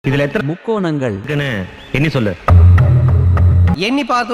இதுல எத்தனை முக்கோணங்கள் இருக்குன்னு எண்ணி சொல்லு. எண்ணி பார்த்து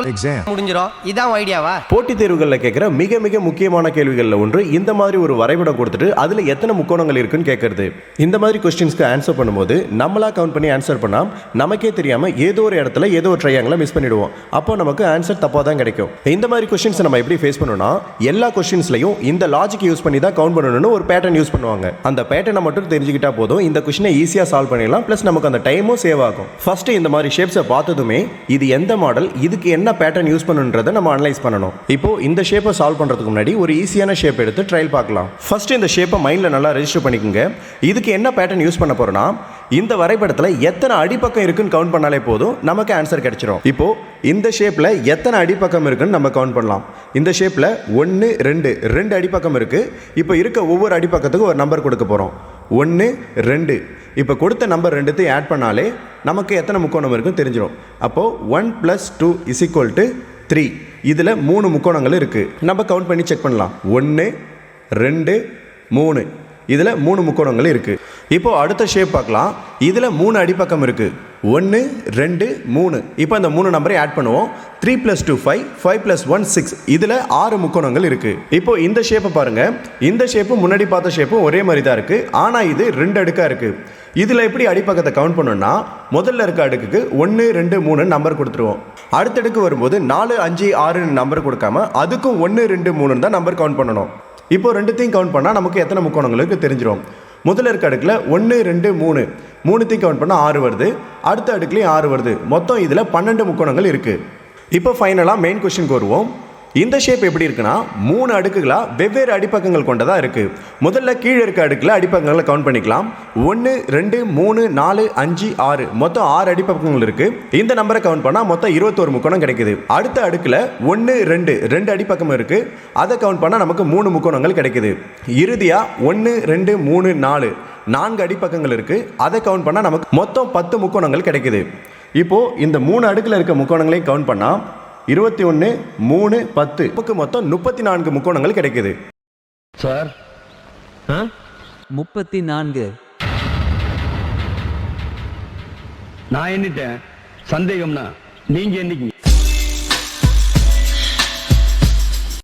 முடிஞ்சிடும். இதான் ஐடியாவா? போட்டித் தேர்வுகளில் கேட்குற மிக மிக முக்கியமான கேள்விகளில் ஒன்று இந்த மாதிரி ஒரு வரைபடம் கொடுத்துட்டு அதில் எத்தனை முக்கோணங்கள் இருக்குன்னு கேட்கறது. இந்த மாதிரி கொஸ்டின்ஸ்க்கு ஆன்சர் பண்ணும்போது நம்மளா கவுண்ட் பண்ணி ஆன்சர் பண்ணால் நமக்கே தெரியாமல் ஏதோ ஒரு இடத்துல ஏதோ ஒரு ட்ரையாங்கிளை மிஸ் பண்ணிடுவோம். அப்போ நமக்கு ஆன்சர் தப்பாக தான் கிடைக்கும். இந்த மாதிரி கொஸ்டின்ஸ் நம்ம எப்படி ஃபேஸ் பண்ணணும்னா எல்லா கொஸ்டின்ஸ்லையும் இந்த லாஜிக் யூஸ் பண்ணி தான் கவுண்ட் பண்ணணும்னு ஒரு பேட்டர்ன் யூஸ் பண்ணுவாங்க. அந்த பேட்டர்னை மட்டும் தெரிஞ்சுக்கிட்டா போதும், இந்த கொஸ்டினை ஈஸியாக சால்வ் பண்ணிடலாம். ப்ளஸ் நமக்கு அந்த டைமும் சேவ் ஆகும். ஃபர்ஸ்ட் இந்த மாதிரி ஷேப்ஸை பார்த்ததுமே இது எந்த மாடல், இதுக்கு என்ன பேட்டர்ன் யூஸ் பண்ணுன்றதை நம்ம அனலைஸ் பண்ணணும். இப்போ இந்த ஷேப்பை சால்வ் பண்றதுக்கு முன்னாடி ஒரு ஈஸியான ஷேப் எடுத்து ட்ரையல் பார்க்கலாம். ஃபர்ஸ்ட் இந்த ஷேப்பை மைண்ட்ல நல்லா ரெஜிஸ்டர் பண்ணிக்கோங்க. இதுக்கு என்ன பேட்டர்ன் யூஸ் பண்ண போறோம்னா இந்த வரைபடத்தில் எத்தனை அடிப்பக்கம் இருக்குன்னு கவுண்ட் பண்ணாலே போதும், நமக்கு ஆன்சர் கிடைச்சிடும். இப்போ இந்த ஷேப்ல எத்தனை அடிப்பக்கம் இருக்குன்னு நம்ம கவுண்ட் பண்ணலாம். இந்த ஷேப்ல 1 2 அடிப்பக்கம் இருக்கு. இப்போ இருக்க ஒவ்வொரு அடிப்பக்கத்துக்கும் ஒரு நம்பர் கொடுக்க போறோம். 1 2. இப்போ கொடுத்த நம்பர் ரெண்டுத்தையும் ஆட் பண்ணாலே நமக்கு எத்தனை முக்கோணம் இருக்குன்னு தெரிஞ்சிடும். அப்போது 1 + 2 = 3. இதில் 3 முக்கோணங்கள் இருக்குது. நம்ம கவுண்ட் பண்ணி செக் பண்ணலாம். 1 2 3. இதில் 3 முக்கோணங்கள் இருக்குது. இப்போ அடுத்த ஷேப் பார்க்கலாம். இதில் 3 அடிப்பக்கம் இருக்குது. 1 2 3. இப்போ அந்த 3 நம்பரை ஆட் பண்ணுவோம். 3 + 2 5, 5 + 1 6. இதில் 6 முக்கோணங்கள் இருக்குது. இப்போ இந்த ஷேப்பை பாருங்கள். இந்த ஷேப்பு முன்னாடி பார்த்த ஷேப்பும் ஒரே மாதிரி தான் இருக்குது. ஆனால் இது 2 அடுக்காக இருக்குது. இதில் எப்படி அடிப்பக்கத்தை கவுண்ட் பண்ணணும்னா முதல்ல இருக்க அடுக்குக்கு 1 2 3 நம்பர் கொடுத்துருவோம். அடுத்த அடுக்கு வரும்போது 4 5 6 நம்பர் கொடுக்காம அதுக்கும் 1 2 3 தான் நம்பர் கவுண்ட் பண்ணணும். இப்போ ரெண்டுத்தையும் கவுண்ட் பண்ணால் நமக்கு எத்தனை முக்கோணங்களுக்கு தெரிஞ்சிடும். முதல்ல இருக்க அடுக்கில் 1 2 3 மூணுத்தையும் கவுண்ட் பண்ணால் 6 வருது. அடுத்த அடுக்குலேயும் 6 வருது. மொத்தம் இதில் 12 முக்கோணங்கள் இருக்குது. இப்போ ஃபைனலாக மெயின் கொஸ்டினுக்கு வருவோம். இந்த ஷேப் எப்படி இருக்குன்னா 3 அடுக்குகளாக வெவ்வேறு அடிப்பக்கங்கள் கொண்டதாக இருக்குது. முதல்ல கீழே இருக்க அடுக்கில் அடிப்பக்கங்களை கவுண்ட் பண்ணிக்கலாம். 1 2 3 4 5 6 மொத்தம் 6 அடிப்பக்கங்கள் இருக்குது. இந்த நம்பரை கவுண்ட் பண்ணால் மொத்தம் 21 முக்கோணம் கிடைக்குது. அடுத்த அடுக்கில் 1 2 அடிப்பக்கம் இருக்குது. அதை கவுண்ட் பண்ணால் நமக்கு 3 முக்கோணங்கள் கிடைக்குது. இறுதியாக 1 2 3 4 அடிப்பக்கங்கள் இருக்குது. அதை கவுண்ட் பண்ணால் நமக்கு மொத்தம் 10 முக்கோணங்கள் கிடைக்குது. இப்போது இந்த 3 அடுக்கில் இருக்க முக்கோணங்களையும் கவுண்ட் பண்ணால் 21 3 10 நமக்கு மொத்தம் 34 முக்கோணங்கள் கிடைக்குது. சார் 34. நான் எண்ணிட்டேன். சந்தேகம்னா நீங்க எண்ணிக்கீங்க.